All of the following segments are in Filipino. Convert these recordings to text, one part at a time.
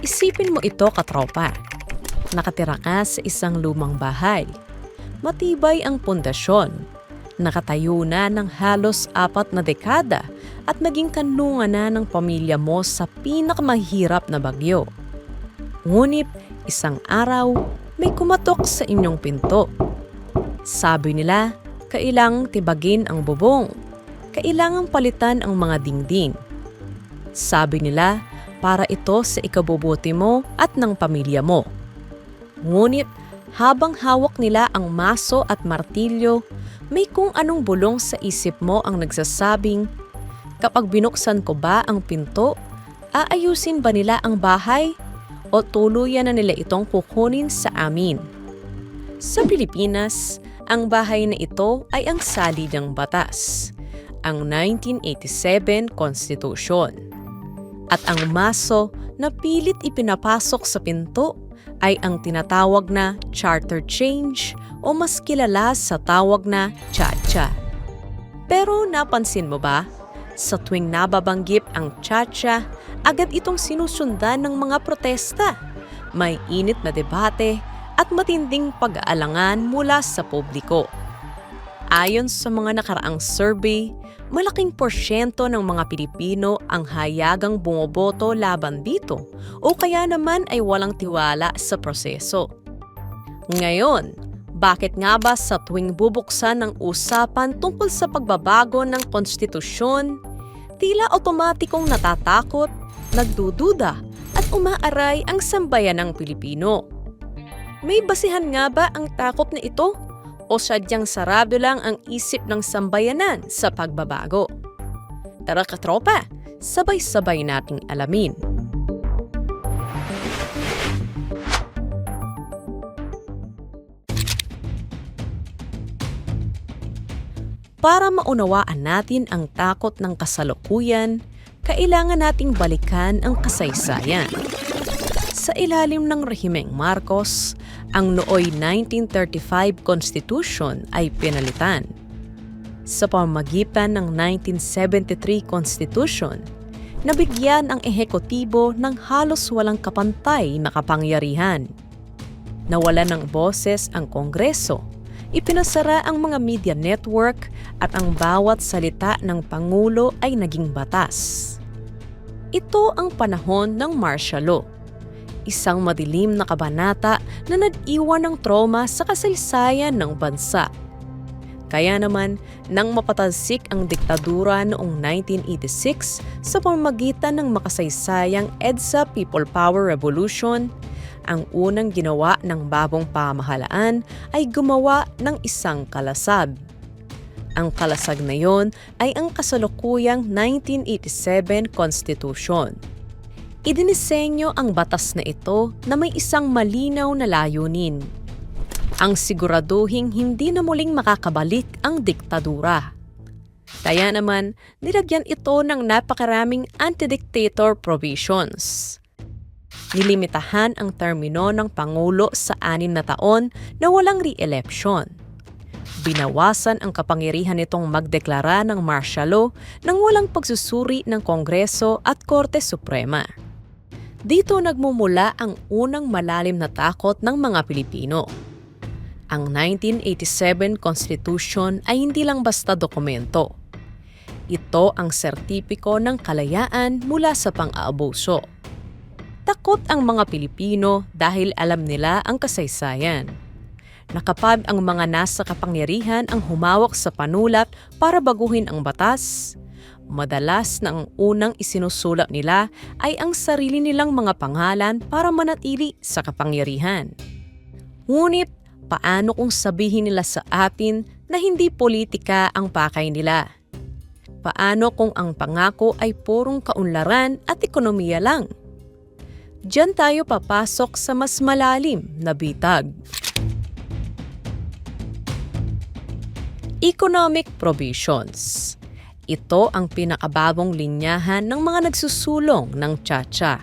Isipin mo ito, katropa. Nakatira ka sa isang lumang bahay. Matibay ang pundasyon. Nakatayo na ng halos 4 na dekada at naging kanlungan na ng pamilya mo sa pinakamahirap na bagyo. Ngunit isang araw, may kumatok sa inyong pinto. Sabi nila, kailangang tibagin ang bubong. Kailangang palitan ang mga dingding. Sabi nila, para ito sa ikabubuti mo at ng pamilya mo. Ngunit habang hawak nila ang maso at martilyo, may kung anong bulong sa isip mo ang nagsasabing, kapag binuksan ko ba ang pinto, aayusin ba nila ang bahay o tuluyan na nila itong kukunin sa amin? Sa Pilipinas, ang bahay na ito ay ang saligang batas, ang 1987 Constitution. At ang maso na pilit ipinapasok sa pinto ay ang tinatawag na charter change o mas kilala sa tawag na cha-cha. Pero napansin mo ba? Sa tuwing nababanggit ang cha-cha, agad itong sinusundan ng mga protesta. May init na debate at matinding pag-aalangan mula sa publiko. Ayon sa mga nakaraang survey, malaking porsyento ng mga Pilipino ang hayagang bumoboto laban dito o kaya naman ay walang tiwala sa proseso. Ngayon, bakit nga ba sa tuwing bubuksan ng usapan tungkol sa pagbabago ng konstitusyon, tila otomatikong natatakot, nagdududa at umaaray ang sambayan ng Pilipino? May basihan nga ba ang takot na ito? O sadyang sarado lang ang isip ng sambayanan sa pagbabago? Tara, katropa, sabay-sabay nating alamin. Para maunawaan natin ang takot ng kasalukuyan, kailangan nating balikan ang kasaysayan. Sa ilalim ng rehimeng Marcos, ang nooy 1935 Constitution ay pinalitan. Sa pamamagitan ng 1973 Constitution, nabigyan ang ehekutibo ng halos walang kapantay na kapangyarihan. Nawalan ng boses ang Kongreso, ipinasara ang mga media network at ang bawat salita ng Pangulo ay naging batas. Ito ang panahon ng martial law. Isang madilim na kabanata na nag-iwan ng trauma sa kasaysayan ng bansa. Kaya naman, nang mapatalsik ang diktadura noong 1986 sa pamamagitan ng makasaysayang EDSA People Power Revolution, ang unang ginawa ng bagong pamahalaan ay gumawa ng isang kalasag. Ang kalasag na yon ay ang kasalukuyang 1987 Constitution. Idinisenyo ang batas na ito na may isang malinaw na layunin. Ang siguraduhing hindi na muling makakabalik ang diktadura. Kaya naman, nilagyan ito ng napakaraming anti-dictator provisions. Nilimitahan ang termino ng Pangulo sa 6 na taon na walang re-election. Binawasan ang kapangyarihan nitong magdeklara ng martial law nang walang pagsusuri ng Kongreso at Korte Suprema. Dito nagmumula ang unang malalim na takot ng mga Pilipino. Ang 1987 Constitution ay hindi lang basta dokumento. Ito ang sertipiko ng kalayaan mula sa pang-aabuso. Takot ang mga Pilipino dahil alam nila ang kasaysayan. Na kapag ang mga nasa kapangyarihan ang humawak sa panulat para baguhin ang batas, madalas na ang unang isinusulat nila ay ang sarili nilang mga pangalan para manatili sa kapangyarihan. Ngunit, paano kung sabihin nila sa atin na hindi politika ang pakay nila? Paano kung ang pangako ay purong kaunlaran at ekonomiya lang? Diyan tayo papasok sa mas malalim na bitag. Economic provisions. Ito ang pinakabagong linyahan ng mga nagsusulong ng cha-cha.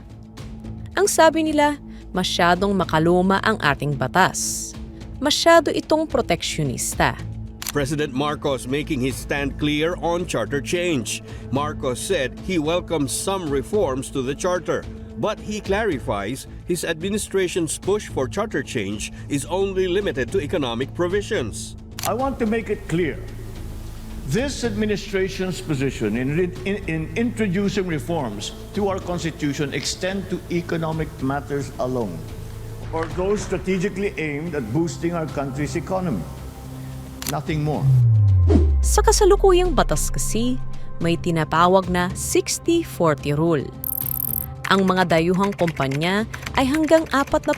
Ang sabi nila, masyadong makaluma ang ating batas. Masyado itong proteksyonista. President Marcos making his stand clear on charter change. Marcos said he welcomes some reforms to the charter, But he clarifies his administration's push for charter change is only limited to economic provisions. I want to make it clear. This administration's position in introducing reforms to our Constitution extend to economic matters alone, or those strategically aimed at boosting our country's economy. Nothing more. Sa kasalukuyang batas kasi, may tinatawag na 60-40 rule. Ang mga dayuhang kumpanya ay hanggang 40%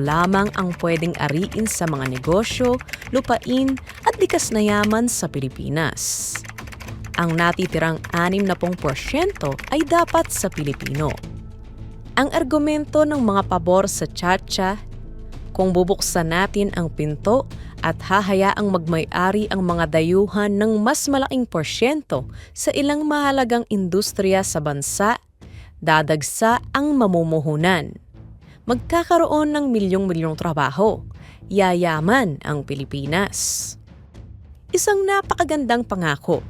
lamang ang pwedeng ariin sa mga negosyo, lupain at likas na yaman sa Pilipinas. Ang natitirang 60% ay dapat sa Pilipino. Ang argumento ng mga pabor sa Chacha, kung bubuksan natin ang pinto at hahayaang magmay-ari ang mga dayuhan ng mas malaking porsyento sa ilang mahalagang industriya sa bansa, dadagsa ang mamumuhunan. Magkakaroon ng milyong-milyong trabaho. Yayaman ang Pilipinas. Isang napakagandang pangako.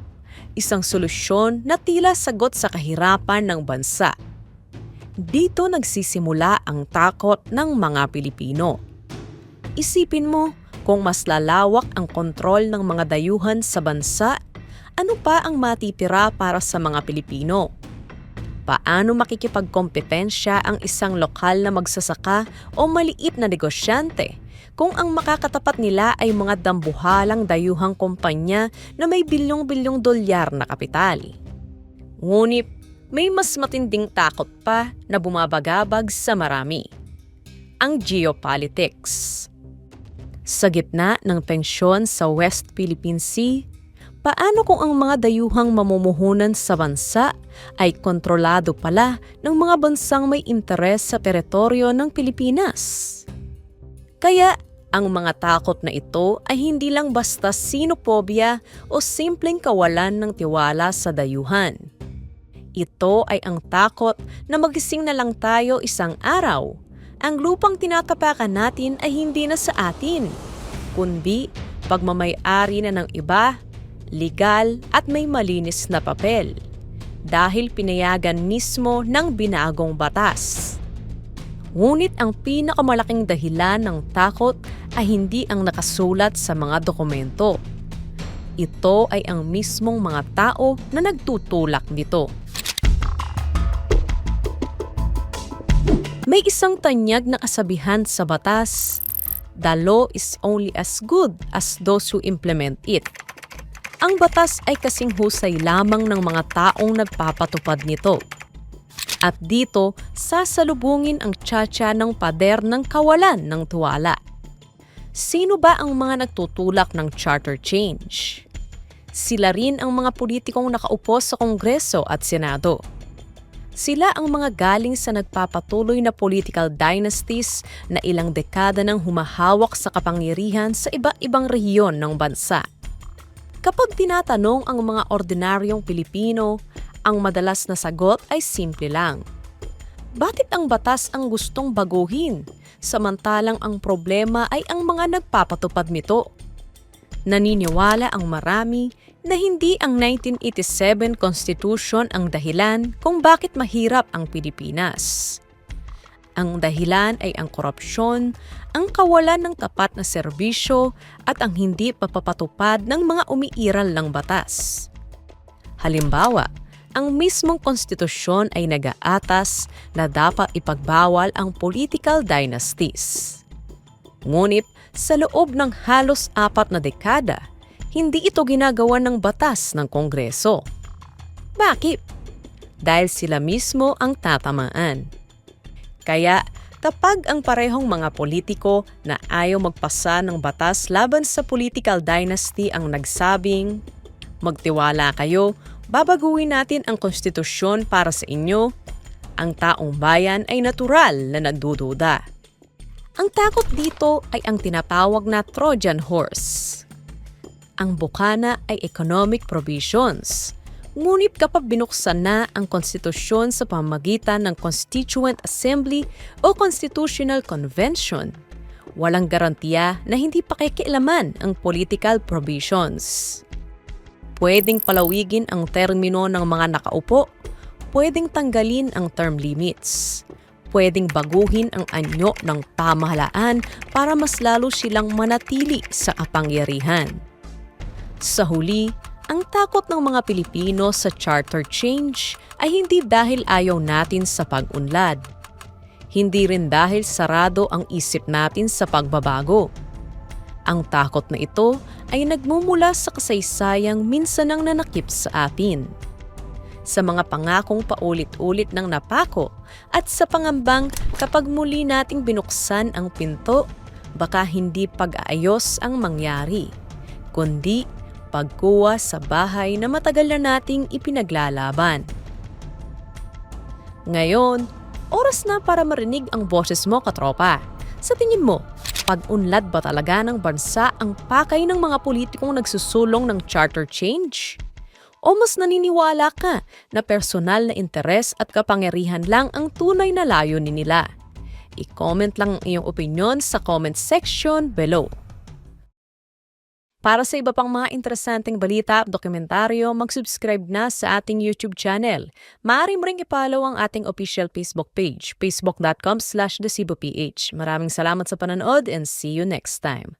Isang solusyon na tila sagot sa kahirapan ng bansa. Dito nagsisimula ang takot ng mga Pilipino. Isipin mo, kung mas lalawak ang kontrol ng mga dayuhan sa bansa, ano pa ang matitira para sa mga Pilipino? Paano makikipagkompetensya ang isang lokal na magsasaka o maliit na negosyante kung ang makakatapat nila ay mga dambuhalang dayuhang kumpanya na may bilyong-bilyong dolyar na kapital? Ngunit may mas matinding takot pa na bumabagabag sa marami. Ang geopolitics. Sa gitna ng tensyon sa West Philippine Sea, paano kung ang mga dayuhang mamumuhunan sa bansa ay kontrolado pala ng mga bansang may interes sa teritoryo ng Pilipinas? Kaya, ang mga takot na ito ay hindi lang basta sinopobia o simpleng kawalan ng tiwala sa dayuhan. Ito ay ang takot na magising na lang tayo isang araw. Ang lupang tinatapakan natin ay hindi na sa atin, kundi pagmamay-ari na ng iba, legal at may malinis na papel, dahil pinayagan mismo ng binagong batas. Ngunit ang pinakamalaking dahilan ng takot ay hindi ang nakasulat sa mga dokumento. Ito ay ang mismong mga tao na nagtutulak nito. May isang tanyag na kasabihan sa batas, "The law is only as good as those who implement it." Ang batas ay kasing husay lamang ng mga taong nagpapatupad nito. At dito, sasalubungin ang Chacha ng pader ng kawalan ng tuwala. Sino ba ang mga nagtutulak ng charter change? Sila rin ang mga politikong nakaupo sa Kongreso at Senado. Sila ang mga galing sa nagpapatuloy na political dynasties na ilang dekada nang humahawak sa kapangyarihan sa iba't-ibang rehiyon ng bansa. Kapag tinatanong ang mga ordinaryong Pilipino, ang madalas na sagot ay simple lang. Bakit ang batas ang gustong baguhin, samantalang ang problema ay ang mga nagpapatupad nito? Naniniwala ang marami na hindi ang 1987 Constitution ang dahilan kung bakit mahirap ang Pilipinas. Ang dahilan ay ang korupsyon, ang kawalan ng tapat na serbisyo at ang hindi papapatupad ng mga umiiral ng batas. Halimbawa, ang mismong konstitusyon ay nag-aatas na dapat ipagbawal ang political dynasties. Ngunit sa loob ng halos 4 na dekada, hindi ito ginagawa ng batas ng Kongreso. Bakit? Dahil sila mismo ang tatamaan. Kaya, kapag ang parehong mga politiko na ayaw magpasa ng batas laban sa political dynasty ang nagsabing, "Magtiwala kayo, babaguhin natin ang konstitusyon para sa inyo," ang taong bayan ay natural na nagdududa. Ang takot dito ay ang tinatawag na Trojan horse. Ang bukana ay economic provisions. Ngunit kapag binuksan na ang konstitusyon sa pamamagitan ng Constituent Assembly o Constitutional Convention, walang garantiya na hindi pakikialaman ang political provisions. Pwedeng palawigin ang termino ng mga nakaupo, pwedeng tanggalin ang term limits. Pwedeng baguhin ang anyo ng pamahalaan para mas lalo silang manatili sa kapangyarihan. Sa huli, ang takot ng mga Pilipino sa charter change ay hindi dahil ayaw natin sa pag-unlad. Hindi rin dahil sarado ang isip natin sa pagbabago. Ang takot na ito ay nagmumula sa kasaysayang minsan ang nanakip sa atin. Sa mga pangakong paulit-ulit ng napako at sa pangambang kapag muli nating binuksan ang pinto, baka hindi pag-aayos ang mangyari, kundi pagkuha sa bahay na matagal na nating ipinaglalaban. Ngayon, oras na para marinig ang boses mo, katropa. Sa tingin mo, pag-unlad ba talaga ng bansa ang pakay ng mga politikong nagsusulong ng charter change? O mas naniniwala ka na personal na interes at kapangyarihan lang ang tunay na layunin nila? I-comment lang ang iyong opinion sa comment section below. Para sa iba pang mga interesanteng balita at dokumentaryo, mag-subscribe na sa ating YouTube channel. Maaari mo ring i-follow ang ating official Facebook page, facebook.com/theceboph. Maraming salamat sa panonood and see you next time.